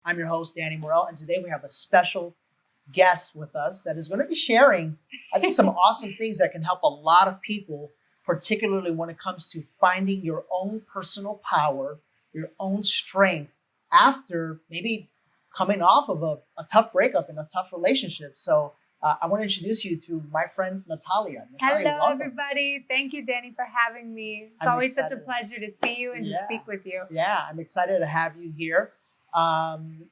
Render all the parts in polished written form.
I'm your host, Danny Morel, and today we have a special guest with us that is going to be sharing, I think, some awesome things that can help a lot of people, particularly when it comes to finding your own personal power, your own strength after maybe coming off of a tough breakup in a tough relationship. So I want to introduce you to my friend, NATALIA. Hello, welcome. everybody. Thank you, Danny, for having me. It's I'm always excited. such a pleasure to see you and to speak with you. Yeah, I'm excited to have you here.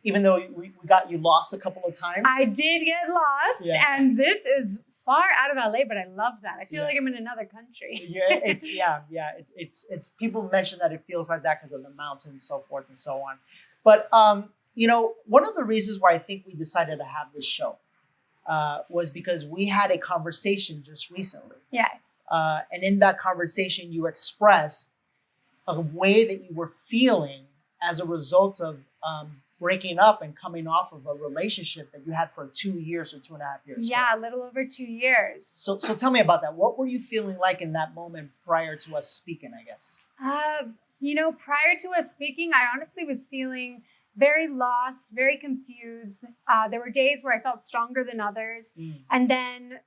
Even though we got you lost a couple of times. I did get lost, and this is far out of LA, but I love that. I feel like I'm in another country. It's people mention that it feels like that because of the mountains and so forth and so on. But one of the reasons why I think we decided to have this show was because we had a conversation just recently. Yes. And in that conversation, you expressed a way that you were feeling as a result of breaking up and coming off of a relationship that you had for 2 years or 2.5 years. Yeah, a little over 2 years. So tell me about that. What were you feeling like in that moment prior to us speaking, I guess? Prior to us speaking, I honestly was feeling very lost, very confused. There were days where I felt stronger than others. And then,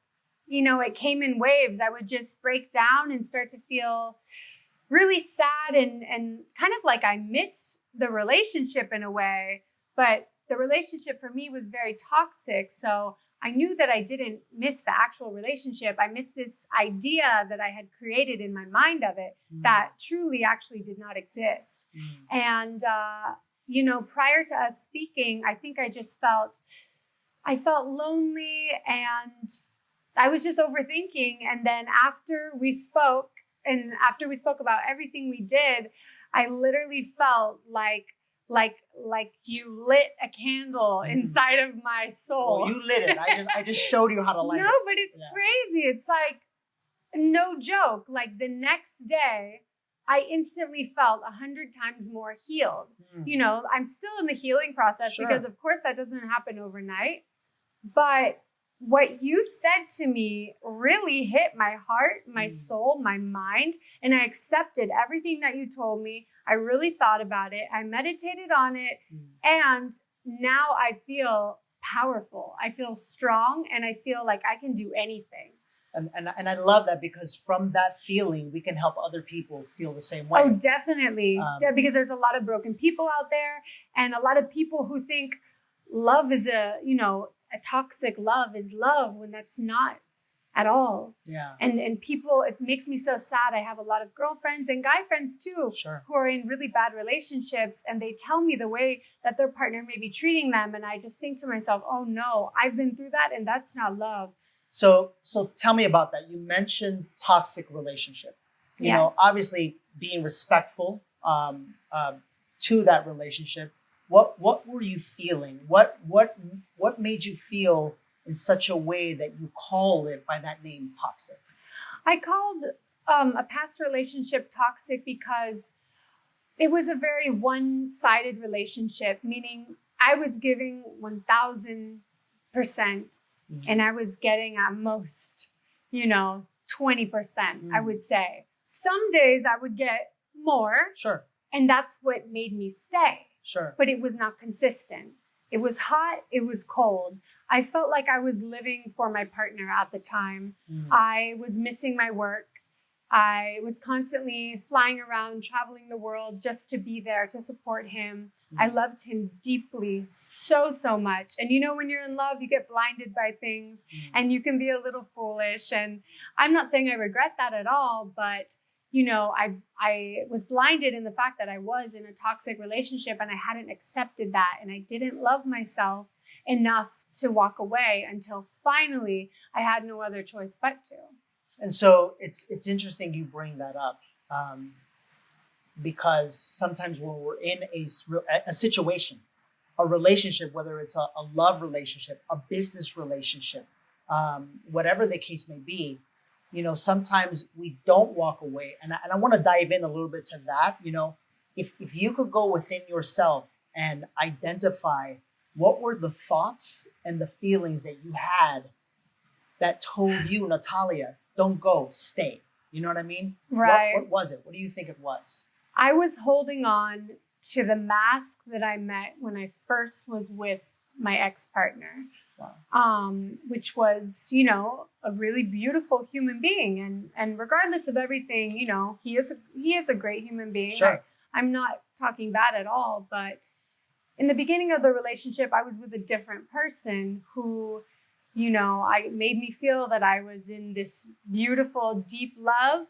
it came in waves. I would just break down and start to feel really sad and kind of like I missed the relationship in a way, but the relationship for me was very toxic. So I knew that I didn't miss the actual relationship. I missed this idea that I had created in my mind of it that truly actually did not exist. And, prior to us speaking, I think I felt lonely and I was just overthinking. And then after we spoke about everything we did, I literally felt like you lit a candle inside of my soul. Well, you lit it. I just showed you how to light it. No, but it's crazy. It's like, no joke. Like the next day, I instantly felt 100 times more healed. I'm still in the healing process because of course that doesn't happen overnight. But what you said to me really hit my heart, my soul, my mind, and I accepted everything that you told me. I really thought about it. I meditated on it, and now I feel powerful. I feel strong, and I feel like I can do anything. And I love that because from that feeling, we can help other people feel the same way. Oh, definitely. Because there's a lot of broken people out there, and a lot of people who think love is a toxic love is love when that's not at all. Yeah. And people, it makes me so sad. I have a lot of girlfriends and guy friends too, who are in really bad relationships, and they tell me the way that their partner may be treating them. And I just think to myself, oh no, I've been through that and that's not love. So tell me about that. You mentioned toxic relationship. You know, obviously being respectful to that relationship. What were you feeling? What made you feel in such a way that you call it by that name, toxic? I called a past relationship toxic because it was a very one-sided relationship, meaning I was giving 1,000%. And I was getting at most, 20%, I would say. Some days I would get more. Sure. And that's what made me stay. Sure. But it was not consistent. It was hot. It was cold. I felt like I was living for my partner at the time. I was missing my work. I was constantly flying around, traveling the world just to be there, to support him. I loved him deeply, so much. And when you're in love, you get blinded by things and you can be a little foolish. And I'm not saying I regret that at all, but I was blinded in the fact that I was in a toxic relationship and I hadn't accepted that. And I didn't love myself enough to walk away until finally I had no other choice but to. And so it's interesting you bring that up because sometimes when we're in a situation, a relationship, whether it's a love relationship, a business relationship, whatever the case may be, sometimes we don't walk away. And I want to dive in a little bit to that. If you could go within yourself and identify what were the thoughts and the feelings that you had that told you, NATALIA, don't go, stay. You know what I mean? Right. What was it? What do you think it was? I was holding on to the mask that I met when I first was with my ex-partner. Wow. Which was, you know, a really beautiful human being. And regardless of everything, you know, he is a great human being. Sure. I'm not talking bad at all, but in the beginning of the relationship, I was with a different person who, you know, I made me feel that I was in this beautiful, deep love.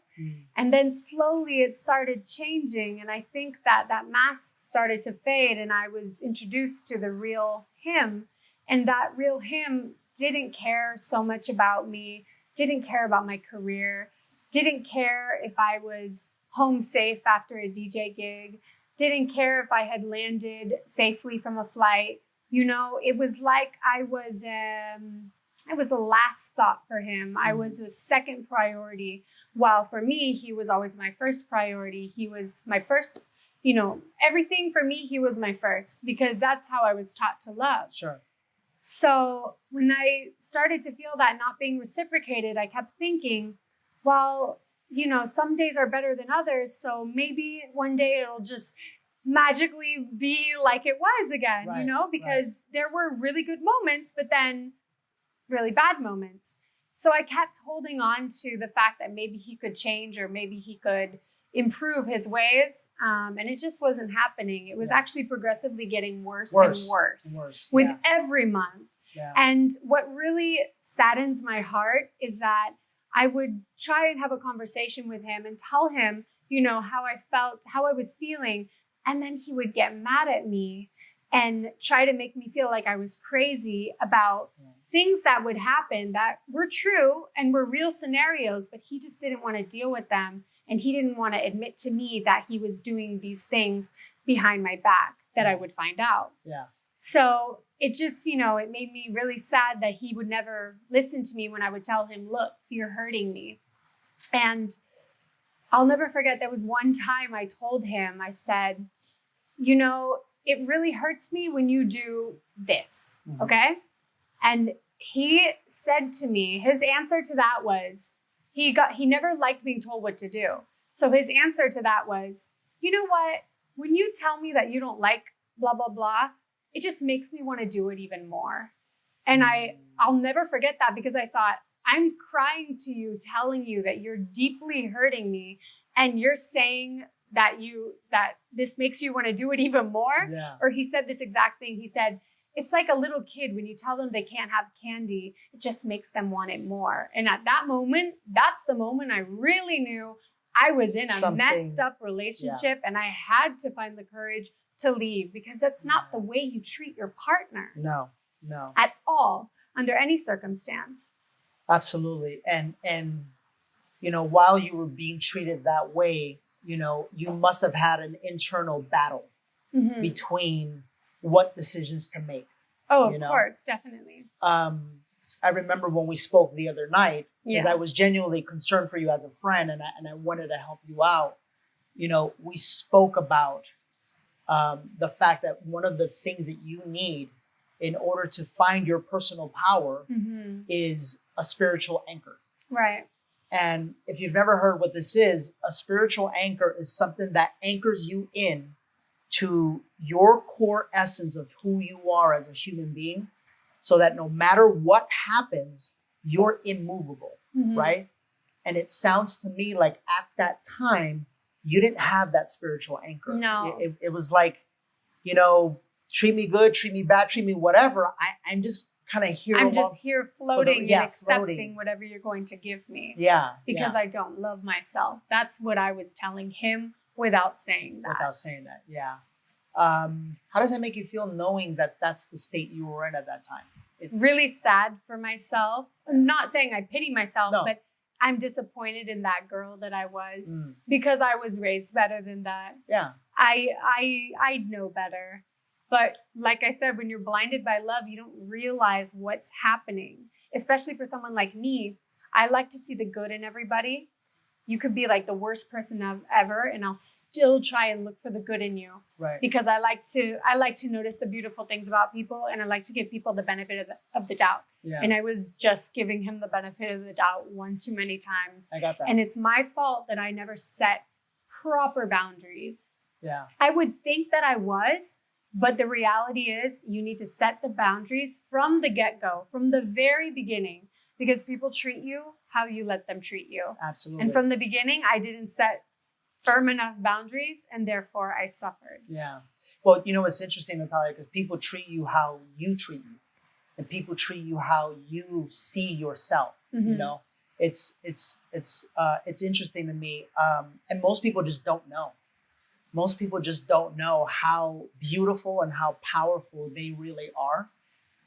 And then slowly it started changing. And I think that that mask started to fade and I was introduced to the real him. And that real him didn't care so much about me, didn't care about my career, didn't care if I was home safe after a DJ gig, didn't care if I had landed safely from a flight. You know, it was like I was a last thought for him. I was a second priority. While for me, he was always my first priority. He was my first, you know, everything for me, he was my first because that's how I was taught to love. Sure. So when I started to feel that not being reciprocated, I kept thinking, well, you know, some days are better than others. So maybe one day it'll just magically be like it was again, you know, because there were really good moments, but then really bad moments. So I kept holding on to the fact that maybe he could change or maybe he could improve his ways. And it just wasn't happening. It was actually progressively getting worse and worse with every month. Yeah. And what really saddens my heart is that I would try and have a conversation with him and tell him, you know, how I felt, how I was feeling. And then he would get mad at me and try to make me feel like I was crazy about things that would happen that were true and were real scenarios, but he just didn't want to deal with them. And he didn't want to admit to me that he was doing these things behind my back that I would find out. Yeah. So it just, you know, it made me really sad that he would never listen to me when I would tell him, look, you're hurting me. And I'll never forget, there was one time I told him, I said, you know, it really hurts me when you do this, okay? And he said to me, his answer to that was, he never liked being told what to do. So his answer to that was, you know what? When you tell me that you don't like blah, blah, blah, it just makes me want to do it even more. And I'll never forget that because I thought, I'm crying to you, telling you that you're deeply hurting me. And you're saying that this makes you want to do it even more. Yeah. Or he said this exact thing. He said, it's like a little kid when you tell them they can't have candy, it just makes them want it more. And at that moment, that's the moment I really knew I was in a messed up relationship and I had to find the courage to leave because that's not the way you treat your partner. No. At all, under any circumstance. Absolutely. And you know, while you were being treated that way, you know, you must have had an internal battle between what decisions to make. Oh, of course, definitely. I remember when we spoke the other night, because I was genuinely concerned for you as a friend and I wanted to help you out. You know, we spoke about the fact that one of the things that you need in order to find your personal power is a spiritual anchor. Right. And if you've never heard what this is, a spiritual anchor is something that anchors you in to your core essence of who you are as a human being, so that no matter what happens, you're immovable, right? And it sounds to me like at that time, you didn't have that spiritual anchor. No. It was like, you know, treat me good, treat me bad, treat me whatever. I'm just kind of here. I'm just here floating and accepting whatever you're going to give me. Yeah. Because I don't love myself. That's what I was telling him without saying that. Yeah. How does that make you feel knowing that that's the state you were in at that time? Really sad for myself. I'm not saying I pity myself, but I'm disappointed in that girl that I was because I was raised better than that. Yeah. I know better. But like I said, when you're blinded by love, you don't realize what's happening. Especially for someone like me, I like to see the good in everybody. You could be like the worst person ever, and I'll still try and look for the good in you. Right. Because I like to notice the beautiful things about people, and I like to give people the benefit of the doubt. Yeah. And I was just giving him the benefit of the doubt one too many times. I got that. And it's my fault that I never set proper boundaries. Yeah. I would think that I was, but the reality is you need to set the boundaries from the get-go, from the very beginning, because people treat you how you let them treat you. Absolutely. And from the beginning, I didn't set firm enough boundaries, and therefore I suffered. Yeah. Well, you know, it's interesting, Natalia, because people treat you how you treat you, and people treat you how you see yourself. You know, it's interesting to me, and most people just don't know. Most people just don't know how beautiful and how powerful they really are,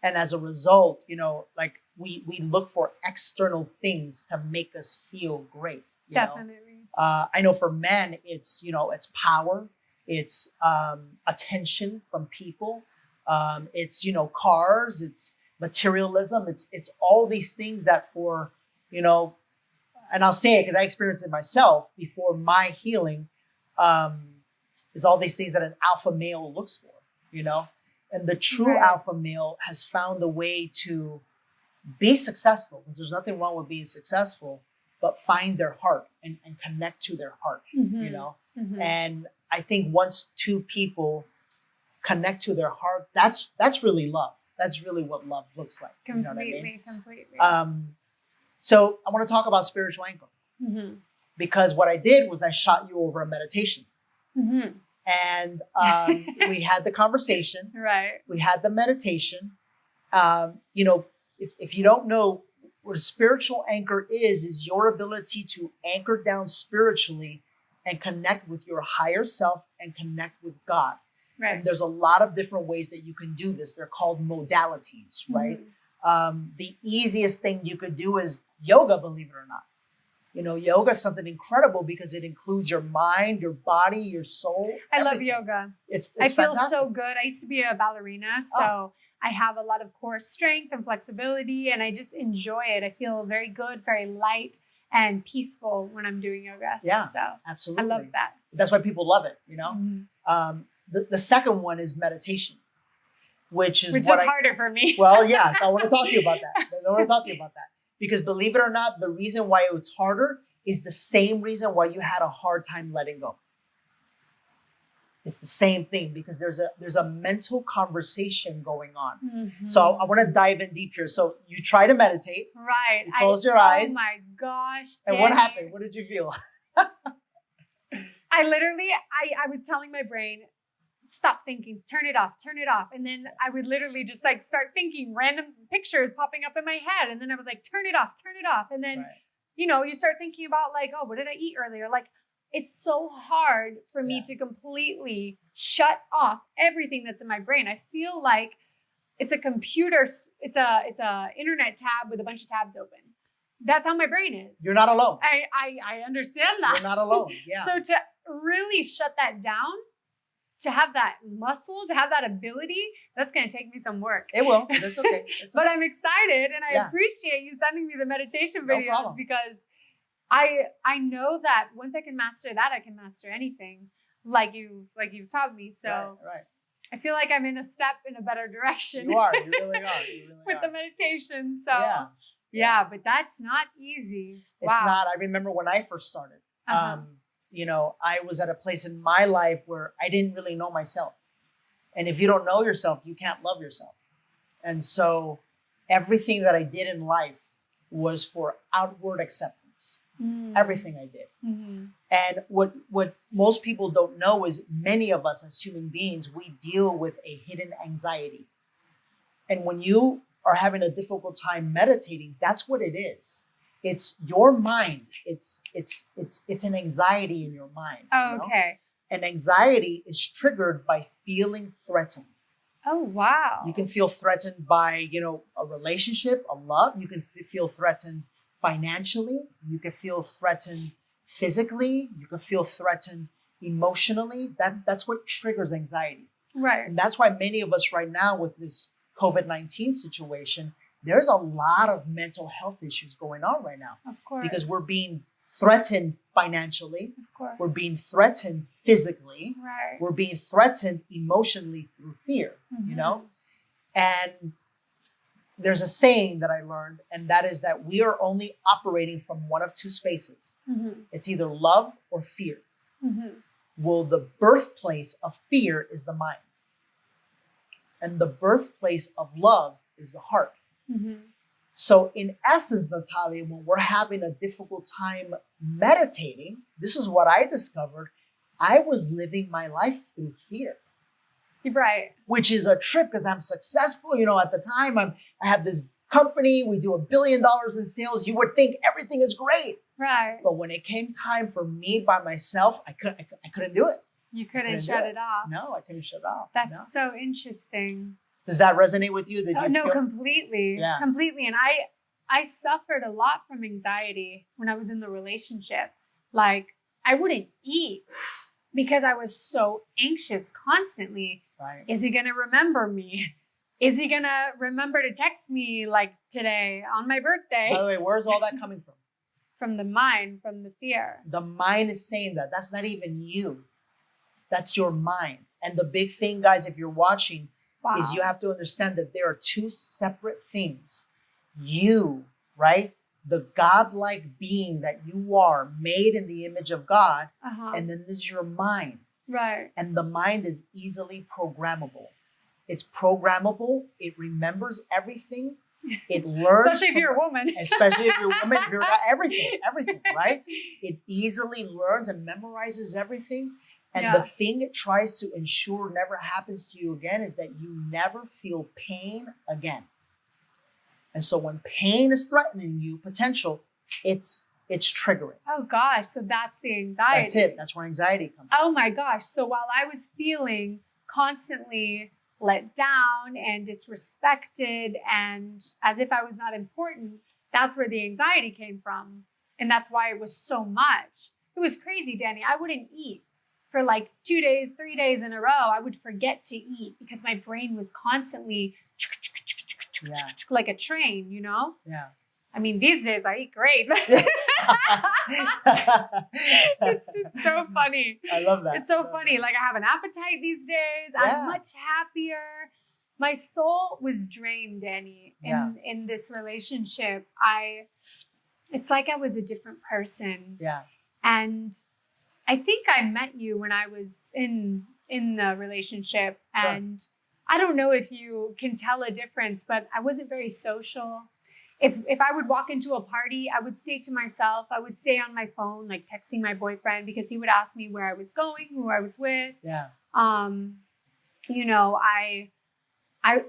and as a result, you know, like we look for external things to make us feel great. You Definitely. know? I know for men, it's, you know, it's power. It's attention from people. It's, you know, cars. It's materialism. It's all these things that for, you know, and I'll say it because I experienced it myself before my healing, is all these things that an alpha male looks for, you know, and the true alpha male has found a way to be successful, because there's nothing wrong with being successful, but find their heart and connect to their heart, you know. And I think once two people connect to their heart, that's really love. That's really what love looks like. Completely, you know what I mean? completely. So I want to talk about spiritual anchor, because what I did was I shot you over a meditation, and we had the conversation. Right. We had the meditation. You know, if you don't know what a spiritual anchor is your ability to anchor down spiritually and connect with your higher self and connect with God. Right. And there's a lot of different ways that you can do this. They're called modalities, right? The easiest thing you could do is yoga, believe it or not. You know, yoga is something incredible because it includes your mind, your body, your soul. I love everything. yoga. It's I feel fantastic. so good. I used to be a ballerina, so I have a lot of core strength and flexibility, and I just enjoy it. I feel very good, very light and peaceful when I'm doing yoga. Yeah, so absolutely. I love that. That's why people love it, you know? The second one is meditation, which is harder for me. Well, yeah, I want to talk to you about that. Because believe it or not, the reason why it's harder is the same reason why you had a hard time letting go. It's the same thing, because there's a mental conversation going on. So I want to dive in deep here. So you try to meditate. Right. You close your eyes. Oh my gosh. And what happened? What did you feel? I literally, I was telling my brain, stop thinking, turn it off. And then I would literally just like start thinking random pictures popping up in my head. And then I was like, turn it off. And then, you know, you start thinking about like, oh, what did I eat earlier? Like, it's so hard for me to completely shut off everything that's in my brain. I feel like it's a computer. It's a internet tab with a bunch of tabs open. That's how my brain is. You're not alone. I understand that. You're not alone. Yeah. So to really shut that down, to have that muscle, to have that ability, that's going to take me some work. It will. That's okay. But I'm excited, and I appreciate you sending me the meditation videos, because I know that once I can master that, I can master anything, like you've taught me. So right. I feel like I'm in a step in a better direction. You are. You really are. With the meditation. So yeah, but that's not easy. It's not. I remember when I first started. You know, I was at a place in my life where I didn't really know myself. And if you don't know yourself, you can't love yourself. And so everything that I did in life was for outward acceptance. Everything I did. And what most people don't know is many of us as human beings, we deal with a hidden anxiety. And when you are having a difficult time meditating, that's what it is. It's your mind. It's an anxiety in your mind. Oh, you know? okay. And anxiety is triggered by feeling threatened. Oh, wow. You can feel threatened by, you know, a relationship, a love. You can feel threatened financially. You can feel threatened physically. You can feel threatened emotionally. That's what triggers anxiety. Right. And that's why many of us right now with this COVID-19 situation, there's a lot of mental health issues going on right now. Of course. Because we're being threatened financially. Of course. We're being threatened physically. Right. We're being threatened emotionally through fear, you know? And there's a saying that I learned, and that is that we are only operating from one of two spaces. It's either love or fear. Well, the birthplace of fear is the mind. And the birthplace of love is the heart. Mm-hmm. So in essence, Natalia, when we're having a difficult time meditating, this is what I discovered. I was living my life through fear. Right. Which is a trip because I'm successful. You know, at the time I have this company, we do $1 billion in sales. You would think everything is great. Right. But when it came time for me by myself, I couldn't do it. You couldn't shut it off. No, I couldn't shut it off. That's so interesting. Does that resonate with you? No, completely. Yeah. Completely. And I suffered a lot from anxiety when I was in the relationship. Like, I wouldn't eat because I was so anxious constantly. Right. Is he going to remember me? Is he going to remember to text me like today on my birthday? By the way, where's all that coming from? From the mind, from the fear. The mind is saying that. That's not even you. That's your mind. And the big thing, guys, if you're watching, is you have to understand that there are two separate things. You, right? The godlike being that you are, made in the image of God. And then there's your mind. Right. And the mind is easily programmable. It's programmable. It remembers everything. It learns. Especially if you're a woman. Especially if you're a woman, if you're everything, right? It easily learns and memorizes everything. And the thing it tries to ensure never happens to you again is that you never feel pain again. And so when pain is threatening you, potential, it's triggering. Oh gosh, so that's the anxiety. That's it. That's where anxiety comes. Oh my gosh. So while I was feeling constantly let down and disrespected and as if I was not important, that's where the anxiety came from. And that's why it was so much. It was crazy, Danny. I wouldn't eat for like 2 days, 3 days in a row. I would forget to eat because my brain was constantly like a train, you know? Yeah. I mean, these days I eat great. It's so funny. I love that. It's so funny. Like I have an appetite these days. I'm much happier. My soul was drained, Danny, in this relationship. It's like I was a different person. Yeah. And I think I met you when I was in the relationship. Sure. And I don't know if you can tell a difference, but I wasn't very social. If I would walk into a party, I would stay to myself. I would stay on my phone, like texting my boyfriend because he would ask me where I was going, who I was with. Yeah. You know, I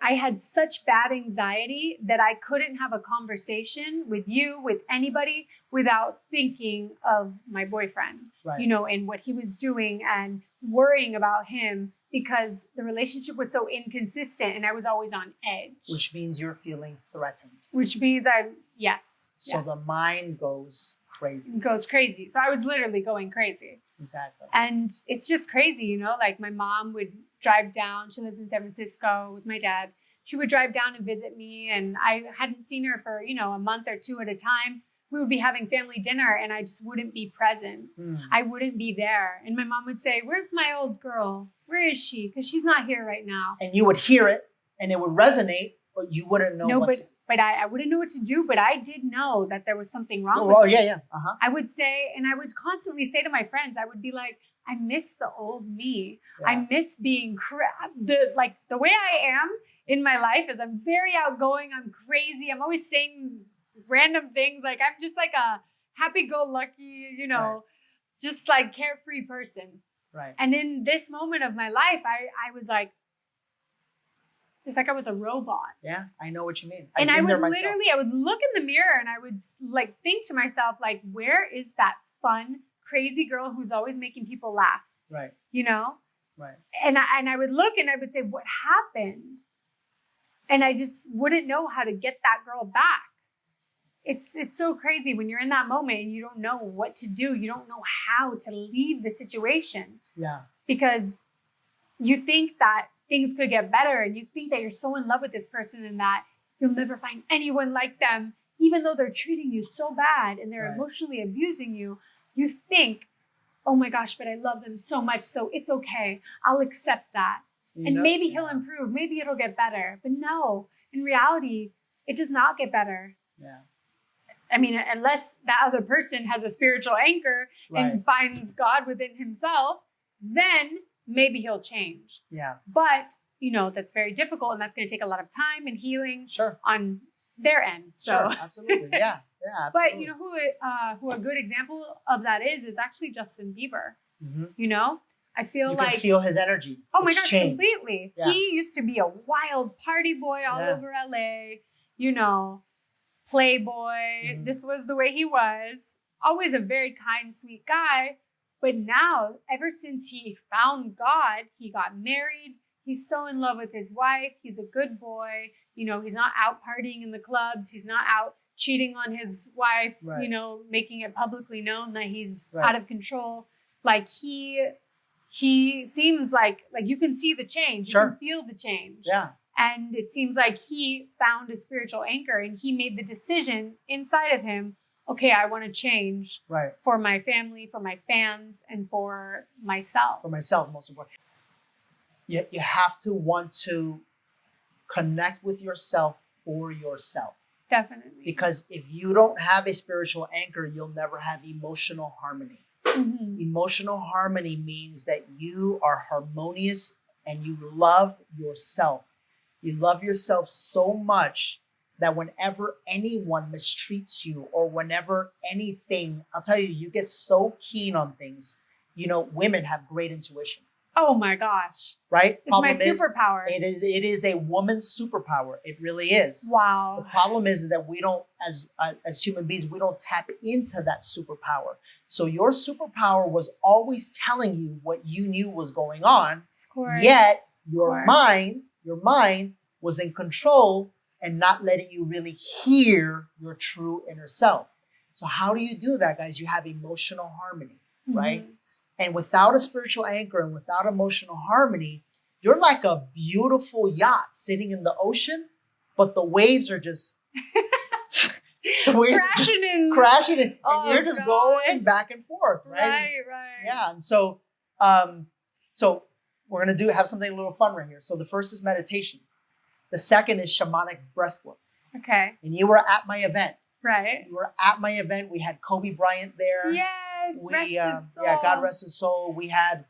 had such bad anxiety that I couldn't have a conversation with you, with anybody, without thinking of my boyfriend, you know, and what he was doing and worrying about him because the relationship was so inconsistent and I was always on edge. Which means you're feeling threatened. Which means yes. So the mind goes crazy. It goes crazy. So I was literally going crazy. Exactly. And it's just crazy, you know, like my mom would drive down. She lives in San Francisco with my dad. She would drive down and visit me. And I hadn't seen her for, you know, a month or two at a time. We would be having family dinner and I just wouldn't be present. I wouldn't be there. And my mom would say, "Where's my old girl? Where is she? Because she's not here right now." And you would hear it and it would resonate, but you wouldn't know what to do. But I wouldn't know what to do, but I did know that there was something wrong with me. Yeah. I would say, and I would constantly say to my friends, I would be like, I miss the old me. Yeah. I miss being the way I am in my life is I'm very outgoing. I'm crazy. I'm always saying random things. Like I'm just like a happy-go-lucky, you know, just like carefree person. Right. And in this moment of my life, I was like, it's like I was a robot. Yeah, I know what you mean. And I would literally, I would look in the mirror and I would like think to myself, like, where is that fun, crazy girl who's always making people laugh? Right. You know? Right. And I would look and I would say, what happened? And I just wouldn't know how to get that girl back. It's so crazy when you're in that moment and you don't know what to do. You don't know how to leave the situation. Yeah. Because you think that things could get better and you think that you're so in love with this person and that you'll never find anyone like them, even though they're treating you so bad and they're emotionally abusing you. You think, oh my gosh, but I love them so much, so it's okay. I'll accept that. And maybe he'll improve. Maybe it'll get better. But no, in reality, it does not get better. Yeah. I mean, unless that other person has a spiritual anchor and finds God within himself, then maybe he'll change. Yeah. But, that's very difficult, and that's going to take a lot of time and healing Sure. on their end. So, Sure. Absolutely. Yeah. Yeah. but Absolutely. who a good example of that is actually Justin Bieber. Mm-hmm. I feel You like can feel his energy. oh my It's gosh, changed. completely. Yeah. He used to be a wild party boy all Yeah. over LA, playboy. This was the way he was. Always a very kind, sweet guy. But now, ever since he found God, he got married. He's so in love with his wife. He's a good boy. He's not out partying in the clubs. He's not out cheating on his wife, Right. making it publicly known that he's Right. out of control. Like he seems like you can see the change. Sure. You can feel the change. Yeah. And it seems like he found a spiritual anchor, and he made the decision inside of him, okay, I want to change Right. for my family, for my fans, and for myself. For myself, most important. You have to want to connect with yourself for yourself. Definitely. Because if you don't have a spiritual anchor, you'll never have emotional harmony. Mhm. Emotional harmony means that you are harmonious and you love yourself. You love yourself so much that whenever anyone mistreats you or whenever anything, I'll tell you, you get so keen on things. Women have great intuition, Oh my gosh. right? It's my Problem is, superpower. It is a woman's superpower. It really is. The Wow. problem is that we don't, as human beings, we don't tap into that superpower. So your superpower was always telling you what you knew was going on, Of course. yet your course. mind was in control and not letting you really hear your true inner self. So how do you do that, guys? You have emotional harmony, right? Mhm. And without a spiritual anchor and without emotional harmony, you're like a beautiful yacht sitting in the ocean, but the waves are just crashing in, and Oh, you're just gosh. going back and forth, right? Right. Yeah, and so we're gonna have something a little fun right here. So the first is meditation. The second is shamanic breath work. Okay. And you were at my event. Right. You were at my event. We had Kobe Bryant there. Yes. Rest his soul. Yeah, God rest his soul. We had,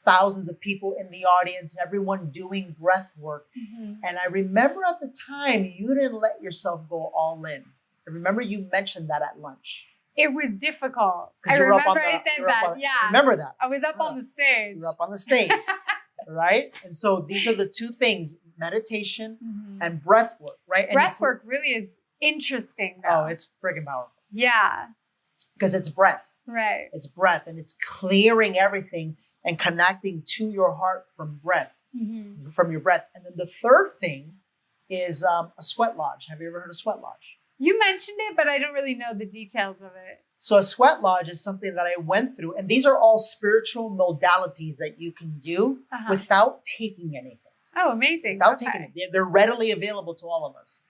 thousands of people in the audience, everyone doing breath work. Mhm. And I remember at the time, you didn't let yourself go all in. I remember you mentioned that at lunch. It was difficult. 'Cause I you were up remember on the- I said you were up that. on- Yeah. Remember that. I was up on the stage. You were up on the stage, right? And so these are the two things, meditation Mhm. and breath work, right? And Breath work really is interesting, though. Oh, it's friggin' powerful. Yeah. Because it's breath. Right. It's breath, and it's clearing everything and connecting to your heart from Mhm. your breath. And then the third thing is a sweat lodge. Have you ever heard of sweat lodge? You mentioned it, but I don't really know the details of it. So a sweat lodge is something that I went through, and these are all spiritual modalities that you can do Uh-huh. without taking anything. Oh, amazing. Without Okay. taking it. They're readily available to all of us.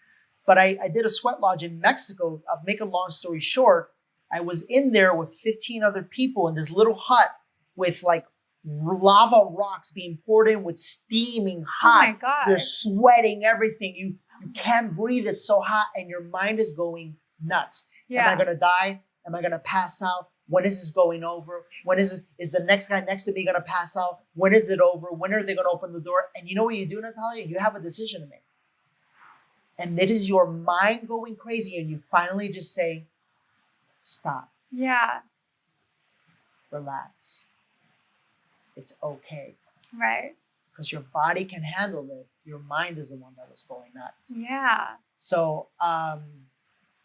But I did a sweat lodge in Mexico. I'll make a long story short. I was in there with 15 other people in this little hut with like lava rocks being poured in with steaming hot. Oh my God. You're sweating everything. You can't breathe. It's so hot and your mind is going nuts. Yeah. Am I going to die? Am I going to pass out? When is this going over? When is the next guy next to me going to pass out? When is it over? When are they going to open the door? And you know what you do, Natalia? You have a decision to make. And it is your mind going crazy and you finally just say, stop, Yeah. relax. It's okay. Right. Because your body can handle it. Your mind is the one that was going nuts. Yeah. So, are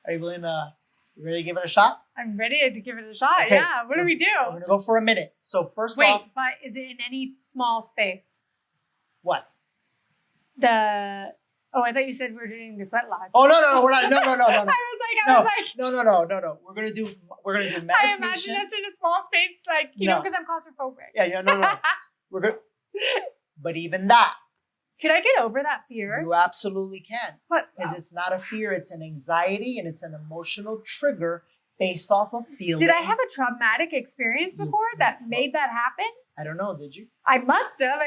you ready to give it a shot? I'm ready to give it a shot. Okay. Yeah. What do we We're do? going to go for a minute. So first Wait, off, but is it in any small space? what? I thought you said we were doing the sweat lodge. Oh, no, we're not. No. I was like, No. We're going to do meditation. I imagine us in a small space, like, No. because I'm claustrophobic. Yeah, no. We're good. But even that, Could I get over that fear? you absolutely can. What? Because it's not a fear, it's an anxiety and it's an emotional trigger based off of feeling. Did I have a traumatic experience before that made that happen? I don't know, did you? I must have.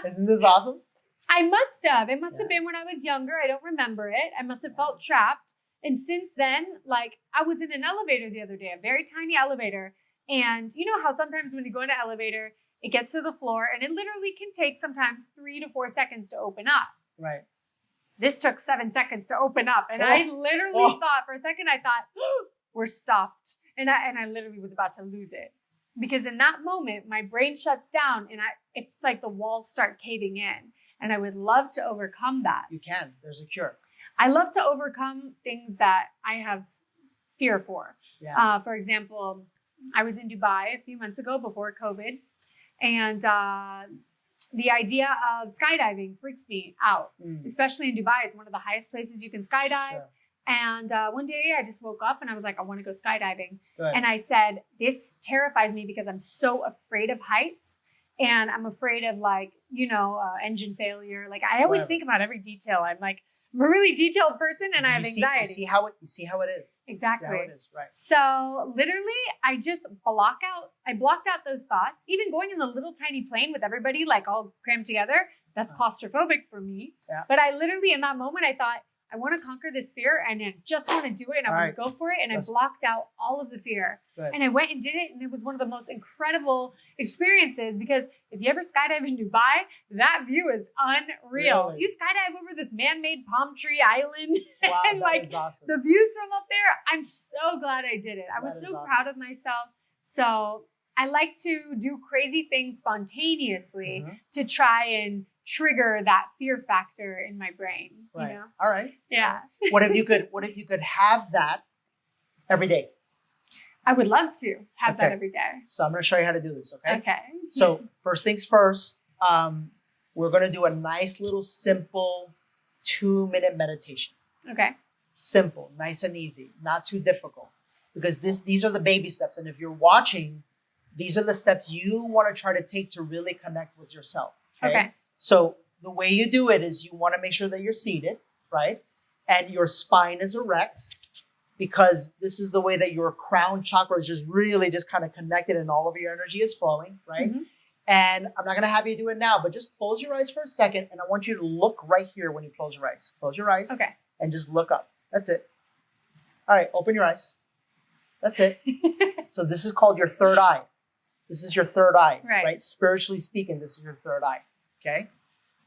Isn't this awesome? I must have. It must have Yeah. been when I was younger. I don't remember it. I must have felt trapped. And since then, like, I was in an elevator the other day, a very tiny elevator, And you know how sometimes when you go in an elevator, it gets to the floor and it literally can take sometimes 3 to 4 seconds to open up. Right. This took 7 seconds to open up. And I literally thought for a second, I thought, oh, we're stopped. And I literally was about to lose it. Because in that moment, my brain shuts down and it's like the walls start caving in. And I would love to overcome that. You can. There's a cure. I love to overcome things that I have fear for. Yeah. For example, I was in Dubai a few months ago before COVID. And the idea of skydiving freaks me out, especially in Dubai. It's one of the highest places you can skydive. Sure. And one day I just woke up and I was like, I want to go skydiving. Good. And I said, this terrifies me because I'm so afraid of heights. And I'm afraid of engine failure. Like I always think about every detail. I'm a really detailed person and I have anxiety. You see how it is. Exactly. You see how it is, right. So literally I just blocked out those thoughts. Even going in the little tiny plane with everybody like all crammed together, that's claustrophobic for me. Yeah. But I literally in that moment, I thought, I want to conquer this fear and I just want to do it and I want to go for it. And I blocked out all of the fear. Good. And I went and did it. And it was one of the most incredible experiences because if you ever skydive in Dubai, that view is unreal. Really? You skydive over this man-made palm tree island. Wow, and that is awesome. the views from up there, I'm so glad I did it. I was so awesome. proud of myself. So I like to do crazy things spontaneously to try and trigger that fear factor in my brain. Right. You know? All right. Yeah. What if you could have that every day? I would love to have that every day. So I'm going to show you how to do this. Okay. Okay. So first things first, we're going to do a nice little simple 2-minute meditation. Okay. Simple, nice and easy, not too difficult, because these are the baby steps. And if you're watching, these are the steps you want to try to take to really connect with yourself. Okay. So the way you do it is you want to make sure that you're seated, right? And your spine is erect, because this is the way that your crown chakra is just really just kind of connected and all of your energy is flowing, right? Mm-hmm. And I'm not going to have you do it now, but just close your eyes for a second. And I want you to look right here when you close your eyes. Close your eyes. Okay. And just look up. That's it. All right. Open your eyes. That's it. So this is called your third eye. This is your third eye, right? Spiritually speaking, this is your third eye. Okay.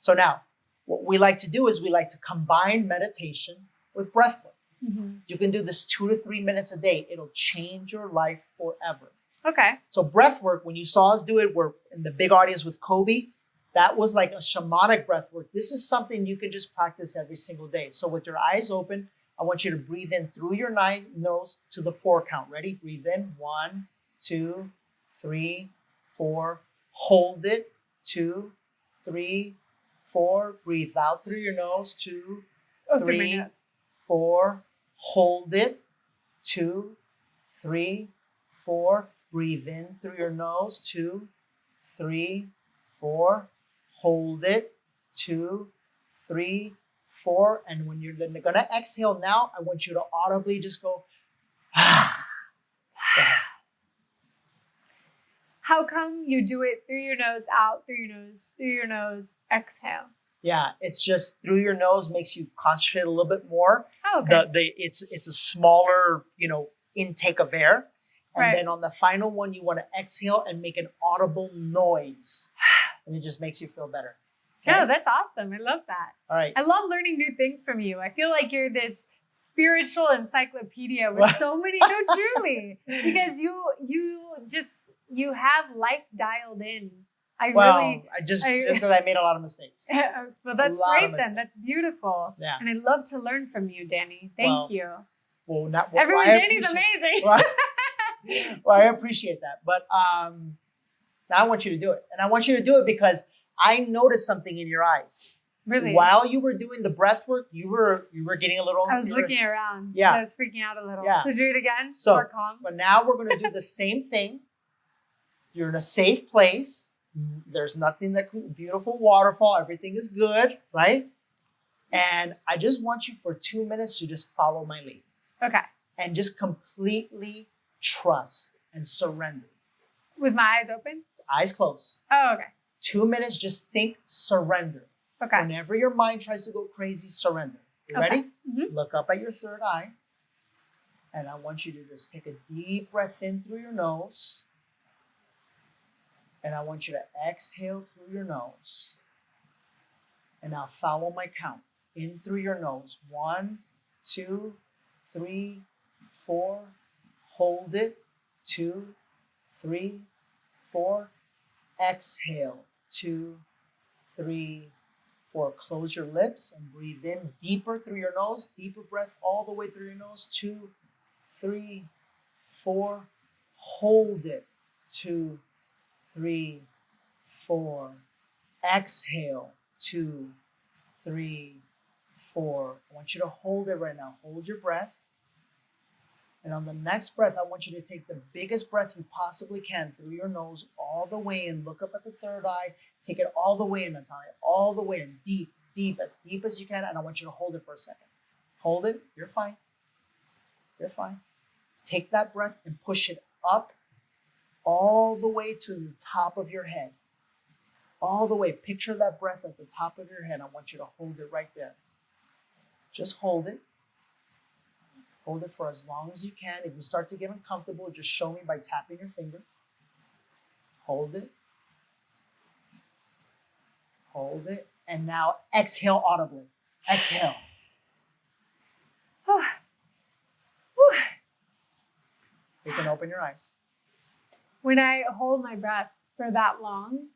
So now what we like to do is we like to combine meditation with breath work. Mm-hmm. You can do this 2 to 3 minutes a day. It'll change your life forever. Okay. So breath work, when you saw us do it, we're in the big audience with Kobe. That was like a shamanic breath work. This is something you can just practice every single day. So with your eyes open, I want you to breathe in through your nose to the 4 count. Ready? Breathe in. 1, 2, 3, 4. Hold it. 2, 3, 4. Breathe out through your nose. 2, 3, 4. Hold it. 2, 3, 4. Breathe in through your nose. 2, 3, 4. Hold it. 2, 3, 4. And when you're gonna exhale now, I want you to audibly just go. How come you do it through your nose, out through your nose, exhale? Yeah, it's just through your nose makes you concentrate a little bit more. Oh, okay. It's a smaller, intake of air. And Right. then on the final one, you want to exhale and make an audible noise. And it just makes you feel better. Okay? No, that's awesome. I love that. All right. I love learning new things from you. I feel like you're this spiritual encyclopedia with so many, no, truly, because you have life dialed in. Just because I made a lot of mistakes. Well, that's great then. That's beautiful. Yeah. And I love to learn from you, Danny. Thank you. Well, Danny's amazing. Well, I appreciate that. But now I want you to do it. And I want you to do it because I noticed something in your eyes. Really? While you were doing the breath work, you were getting a little. I was looking around. Yeah. I was freaking out a little. Yeah. So do it again. So, more calm. But now we're going to do the same thing. You're in a safe place. There's nothing beautiful waterfall. Everything is good, right? And I just want you for 2 minutes to just follow my lead. Okay. And just completely trust and surrender. With my eyes open? Eyes closed. Oh, okay. 2 minutes, just think surrender. Okay. Whenever your mind tries to go crazy, surrender. You ready? Mm-hmm. Look up at your third eye. And I want you to just take a deep breath in through your nose. And I want you to exhale through your nose. And now follow my count. In through your nose. 1, 2, 3, 4. Hold it. 2, 3, 4. Exhale. 2, 3, 4. Close your lips and breathe in deeper through your nose. Deeper breath all the way through your nose. 2, 3, 4. Hold it. 2, 3, 4. Exhale. 2, 3, 4. I want you to hold it right now. Hold your breath. And on the next breath, I want you to take the biggest breath you possibly can through your nose all the way in. Look up at the third eye. Take it all the way in, Natalia. All the way in. Deep, deep as you can. And I want you to hold it for a second. Hold it. You're fine. You're fine. Take that breath and push it up all the way to the top of your head. All the way. Picture that breath at the top of your head. I want you to hold it right there. Just hold it. Hold it for as long as you can. If you start to get uncomfortable, just show me by tapping your finger. Hold it. Hold it. And now exhale audibly. Exhale. You can open your eyes. When I hold my breath for that long,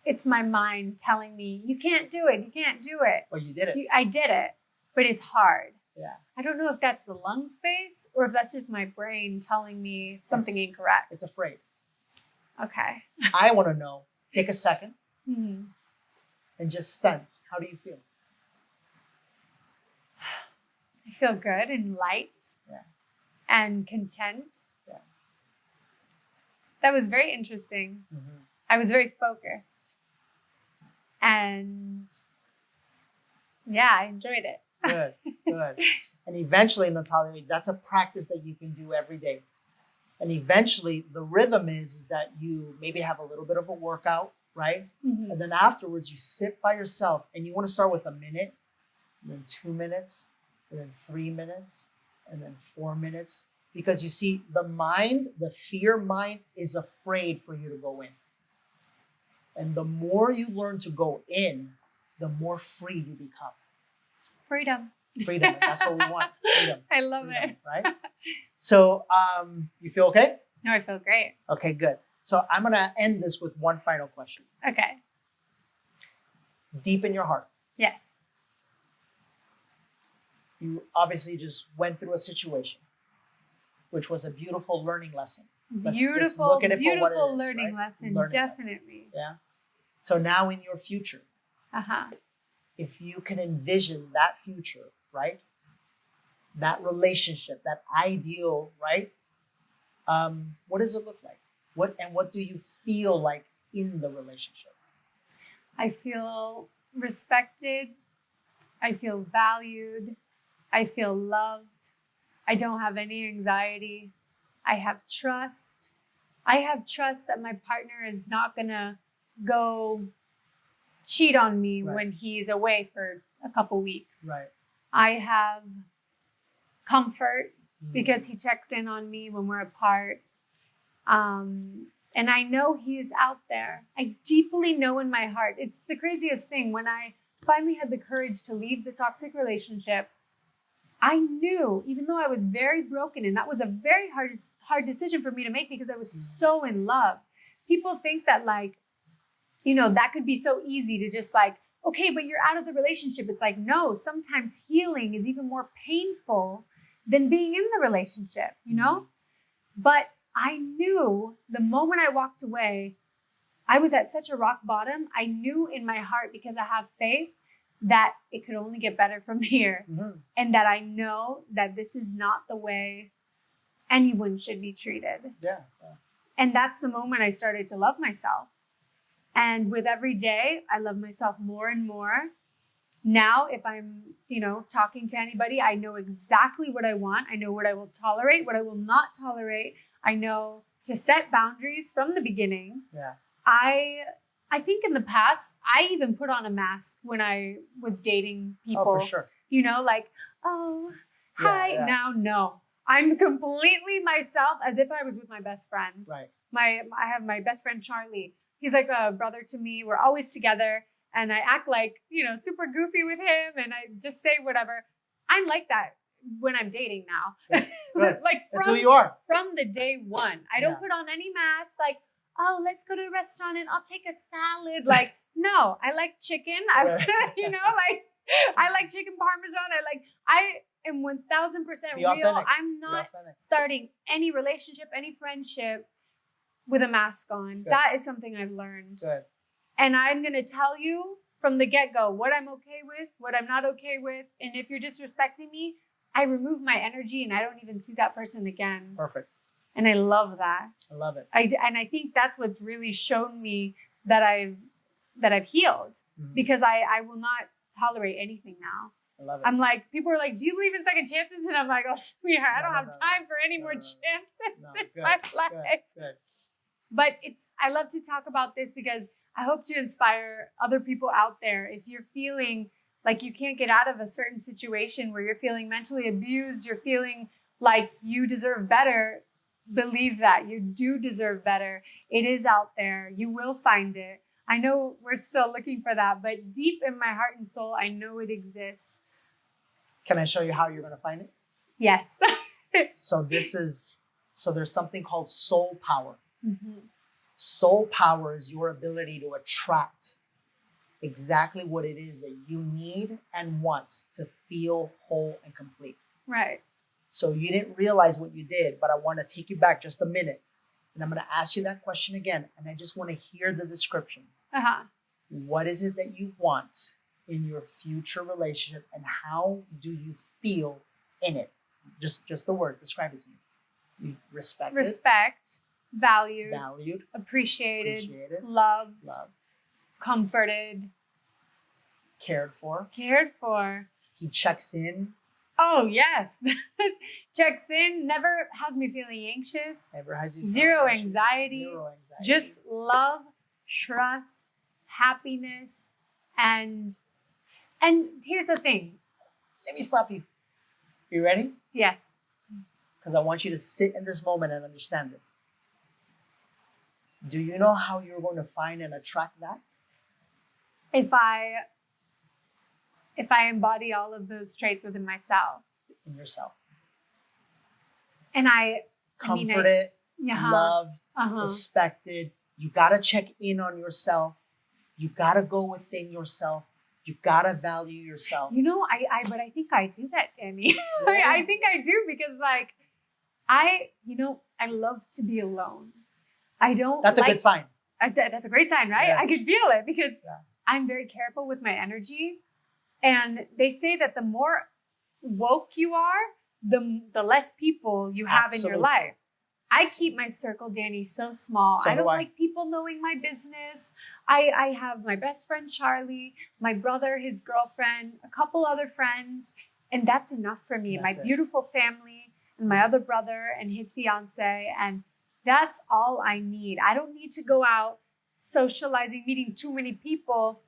it's my mind telling me, you can't do it. You can't do it. Well, you did it. I did it, but it's hard. Yeah. I don't know if that's the lung space or if that's just my brain telling me something incorrect. It's afraid. Okay. I want to know. Take a second Mm-hmm. and just sense. How do you feel? I feel good and light. Yeah. And content. Yeah. That was very interesting. Mm-hmm. I was very focused. And yeah, I enjoyed it. Good, good. And eventually, Natalia, that's a practice that you can do every day. And eventually, the rhythm is that you maybe have a little bit of a workout, right? Mm-hmm. And then afterwards, you sit by yourself and you want to start with a minute, and then 2 minutes, and then 3 minutes, and then 4 minutes. Because you see, the mind, the fear mind is afraid for you to go in. And the more you learn to go in, the more free you become. Freedom. Freedom. That's what we want. Freedom. I love Freedom, it. right? So, you feel okay? No, I feel great. Okay, good. So I'm going to end this with one final question. Okay. Deep in your heart, Yes. you obviously just went through a situation, which was a beautiful learning lesson. Let's look at it for what it Beautiful is, learning right? lesson. Learning Definitely. lesson. Yeah. So now in your future, Uh-huh. if you can envision that future, right? That relationship, that ideal, right? What does it look like? What do you feel like in the relationship? I feel respected. I feel valued. I feel loved. I don't have any anxiety. I have trust. I have trust that my partner is not going to go cheat on me Right. when he's away for a couple weeks. Right. I have comfort Mm. because he checks in on me when we're apart. And I know he is out there. I deeply know in my heart. It's the craziest thing. When I finally had the courage to leave the toxic relationship, I knew, even though I was very broken, and that was a very hard decision for me to make because I was so in love. People think that, like, you know, that could be so easy to just like, okay, but you're out of the relationship. It's like, no, sometimes healing is even more painful than being in the relationship, you know? But I knew the moment I walked away, I was at such a rock bottom. I knew in my heart, because I have faith, that it could only get better from here. Mm-hmm. And that I know that this is not the way anyone should be treated. Yeah. And that's the moment I started to love myself. And with every day, I love myself more and more. Now, if I'm, you know, talking to anybody, I know exactly what I want. I know what I will tolerate, what I will not tolerate. I know to set boundaries from the beginning. Yeah. I think in the past, I even put on a mask when I was dating people. Oh, for sure. You know, like, oh, Yeah, hi. yeah. Now, no. I'm completely myself, as if I was with my best friend. Right. I have my best friend Charlie. He's like a brother to me. We're always together, and I act like, super goofy with him, and I just say whatever. I'm like that when I'm dating now. Good. Like That's who you are. from the day one. I don't Yeah. put on any mask. Like, oh, let's go to a restaurant and I'll take a salad. Like, no, I like chicken. I like chicken parmesan. I am 1000% Be real. authentic. I'm Be not authentic. starting any relationship, any friendship with a mask on. Good. That is something I've learned. Good. And I'm going to tell you from the get-go what I'm okay with, what I'm not okay with. And if you're disrespecting me, I remove my energy and I don't even see that person again. Perfect. And I love that. I love it. And I think that's what's really shown me that I've healed, Mhm. because I will not tolerate anything now. I love it. I'm like, people are like, do you believe in second chances? And I'm like, oh, sweetheart, I don't No, have no, time for any no, more no, no. chances No, in good, my life. Good. But I love to talk about this because I hope to inspire other people out there. If you're feeling like you can't get out of a certain situation where you're feeling mentally abused, you're feeling like you deserve better, believe that you do deserve better. It is out there. You will find it. I know we're still looking for that, but deep in my heart and soul, I know it exists. Can I show you how you're going to find it? Yes. So there's something called soul power. Mhm. Soul power is your ability to attract exactly what it is that you need and want to feel whole and complete. Right. So you didn't realize what you did, but I want to take you back just a minute. And I'm going to ask you that question again. And I just want to hear the description. Uh-huh. What is it that you want in your future relationship, and how do you feel in it? Just the word, describe it to me. You respect Respect, valued, it, valued, appreciated, appreciated, loved, loved, comforted, cared for. cared for. He checks in, Oh, yes. Checks in, never has me feeling anxious, never has you zero feeling anxiety, zero anxiety. just love, trust, happiness, and here's the thing. Let me stop you. You ready? Yes. Because I want you to sit in this moment and understand this. Do you know how you're going to find and attract that? If I embody all of those traits within myself, In yourself. and Comforted, yeah, loved, uh-huh. respected. You got to check in on yourself. You got to go within yourself. You got to value yourself. But I think I do that, Danny. Yeah. I think I do, because I love to be alone. I don't. That's a good sign. That's a great sign, right? Yeah. I could feel it, because Yeah. I'm very careful with my energy. And they say that the more woke you are, the less people you have in your Absolutely. life. I keep my circle, Danny, so small. So I don't do I. like people knowing my business. I have my best friend, Charlie, my brother, his girlfriend, a couple other friends, and that's enough for me. That's My it. beautiful family, and my other brother and his fiance, and that's all I need. I don't need to go out socializing, meeting too many people,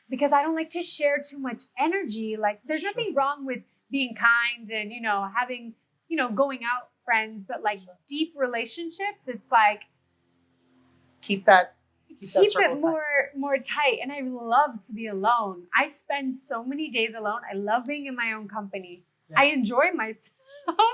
because I don't like to share too much energy. Like, there's nothing wrong with being kind and, having, going out friends, but like deep relationships, it's like, Keep that keep circle it tight. more tight. And I love to be alone. I spend so many days alone. I love being in my own company. Yeah. I enjoy myself.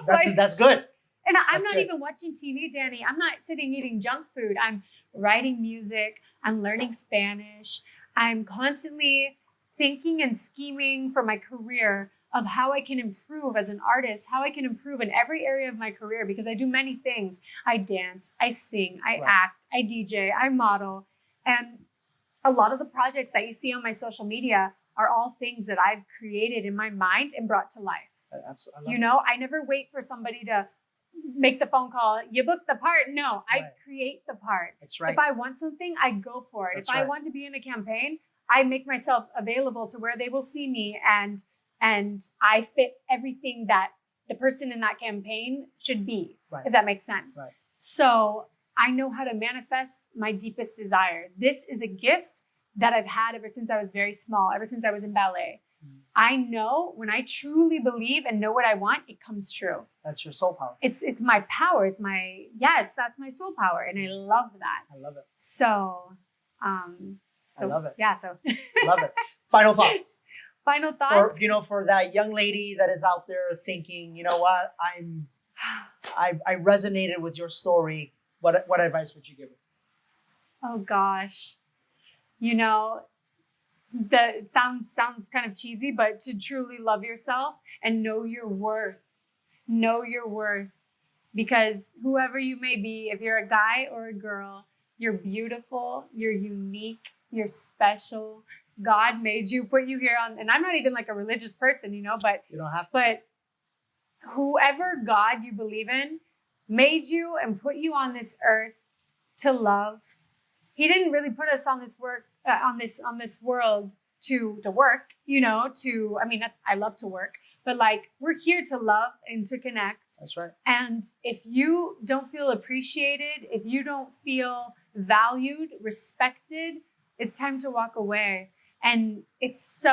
That's good. And I'm That's not good. even watching TV, Danny. I'm not sitting eating junk food. I'm writing music. I'm learning Spanish. I'm constantly thinking and scheming for my career of how I can improve as an artist, how I can improve in every area of my career, because I do many things. I dance, I sing, I Right. act, I DJ, I model. And a lot of the projects that you see on my social media are all things that I've created in my mind and brought to life. Absolutely. I never wait for somebody to make the phone call. You booked the part. No, I Right. create the part. That's right. If I want something, I go for it. That's if I right. want to be in a campaign, I make myself available to where they will see me, and I fit everything that the person in that campaign should be, Right. if that makes sense. Right. So I know how to manifest my deepest desires. This is a gift that I've had ever since I was very small, ever since I was in ballet. Mm. I know when I truly believe and know what I want, it comes true. That's your soul power. It's my power. It's my, that's my soul power. And I love that. I love it. So, I love it. Yeah. So Love it. Final thoughts. Final thoughts. For that young lady that is out there thinking, you know what, I resonated with your story. What advice would you give her? Oh gosh. It sounds kind of cheesy, but to truly love yourself and know your worth. Know your worth. Because whoever you may be, if you're a guy or a girl, you're beautiful, you're unique, you're special. God made you, put you here and I'm not even like a religious person, but You don't have to. but whoever God you believe in made you and put you on this earth to love. He didn't really put us on this world to work, I love to work, but like we're here to love and to connect. That's right. And if you don't feel appreciated, if you don't feel valued, respected, it's time to walk away. And it's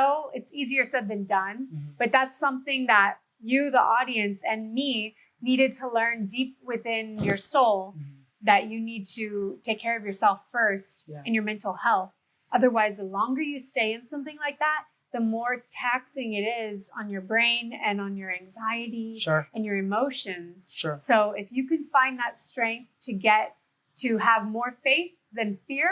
easier said than done, Mm-hmm. but that's something that you, the audience, and me needed to learn deep within your soul, Mm-hmm. that you need to take care of yourself first in your mental health. Otherwise, the longer you stay in something like that, the more taxing it is on your brain and on your anxiety and your emotions. Sure. So if you can find that strength to have more faith than fear,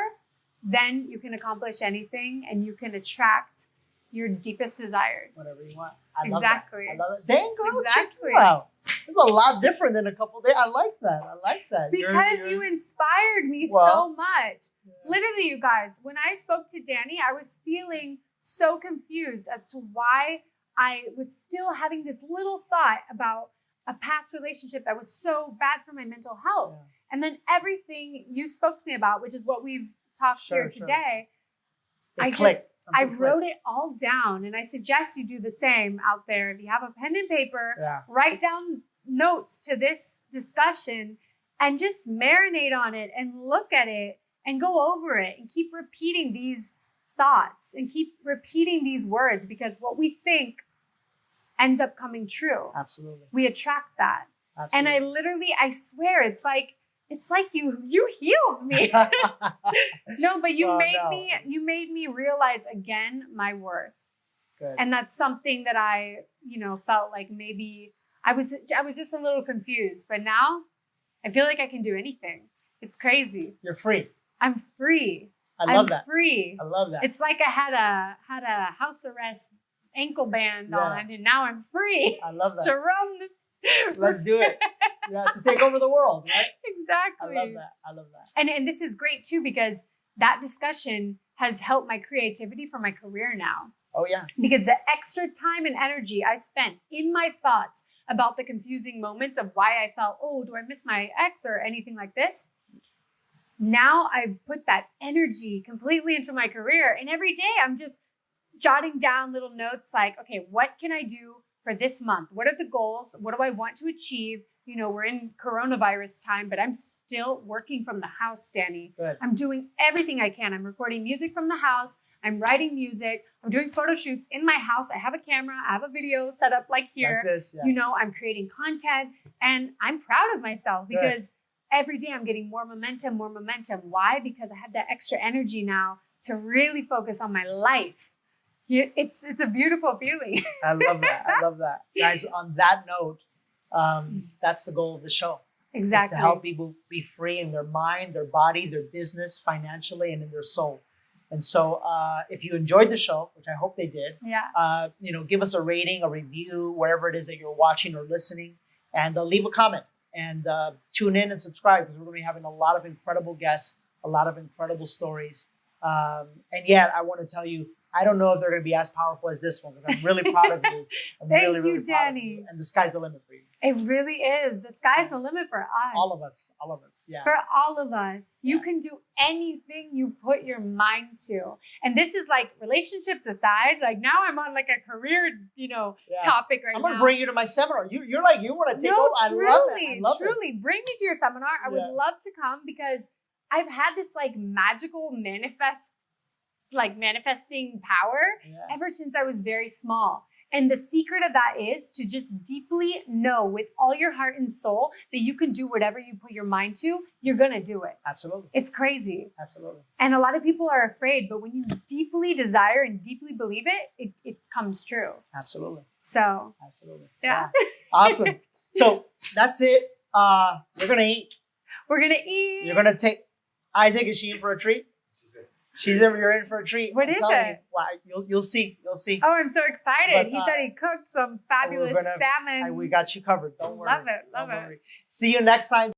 then you can accomplish anything and you can attract your deepest desires. Whatever you want. I Exactly. love that. Dang, girl, check Exactly. you out. It's a lot different than a couple days. I like that. Because you inspired me so much. Yeah. Literally, you guys, when I spoke to Danny, I was feeling so confused as to why I was still having this little thought about a past relationship that was so bad for my mental health. Yeah. And then everything you spoke to me about, which is what we've talked here today, I wrote it all down, and I suggest you do the same out there. If you have a pen and paper, write down notes to this discussion and just marinate on it and look at it and go over it and keep repeating these thoughts and keep repeating these words, because what we think ends up coming true. Absolutely. We attract that. Absolutely. And I swear, it's like you healed me. No, but you made me realize again my worth. Good. And that's something that I, felt like maybe I was just a little confused, but now I feel like I can do anything. It's crazy. You're free. I'm free. I'm free. I love that. It's like I had a house arrest ankle band on, and now I'm free. I love that. To run this. Let's do it. Yeah, to take over the world, right? Exactly. I love that. And this is great too, because that discussion has helped my creativity for my career now. Oh yeah. Because the extra time and energy I spent in my thoughts about the confusing moments of why I felt, oh, do I miss my ex or anything like this? Now I've put that energy completely into my career. And every day I'm just jotting down little notes like, okay, what can I do for this month? What are the goals? What do I want to achieve? We're in coronavirus time, but I'm still working from the house, Danny. Good. I'm doing everything I can. I'm recording music from the house. I'm writing music. I'm doing photo shoots in my house. I have a camera. I have a video set up like here. Like this, yeah. I'm creating content, and I'm proud of myself because every day I'm getting more momentum. Why? Because I have that extra energy now to really focus on my life. It's a beautiful feeling. I love that. Guys, on that note, that's the goal of the show. Exactly. Is to help people be free in their mind, their body, their business, financially, and in their soul. And so if you enjoyed the show, which I hope they did, give us a rating, a review, wherever it is that you're watching or listening, and leave a comment. And tune in and subscribe, because we're going to be having a lot of incredible guests, a lot of incredible stories. And yet, I want to tell you, I don't know if they're going to be as powerful as this one, because I'm really proud of you. Thank you, Danny. And the sky's the limit for you. It really is. The sky's the limit for us. All of us. Yeah. For all of us. You can do anything you put your mind to. And this is like, relationships aside, like now I'm on like a career, topic right now. I'm going to bring you to my seminar. You're like, you want to take over? I love it. Bring me to your seminar. I would love to come, because I've had this like magical like manifesting power Yeah. ever since I was very small. And the secret of that is to just deeply know with all your heart and soul that you can do whatever you put your mind to, you're going to do it. Absolutely. It's crazy. Absolutely. And a lot of people are afraid, but when you deeply desire and deeply believe it, it comes true. Absolutely. So, Absolutely. yeah. Awesome. So that's it. We're going to eat. We're going to eat. You're going to take Isaac. Is she in for a treat? You're in for a treat. What I'm is telling it? You. You'll see. You'll see. Oh, I'm so excited. But, He said he cooked some fabulous salmon. We got you covered. Don't worry. Love it. Don't worry. See you next time.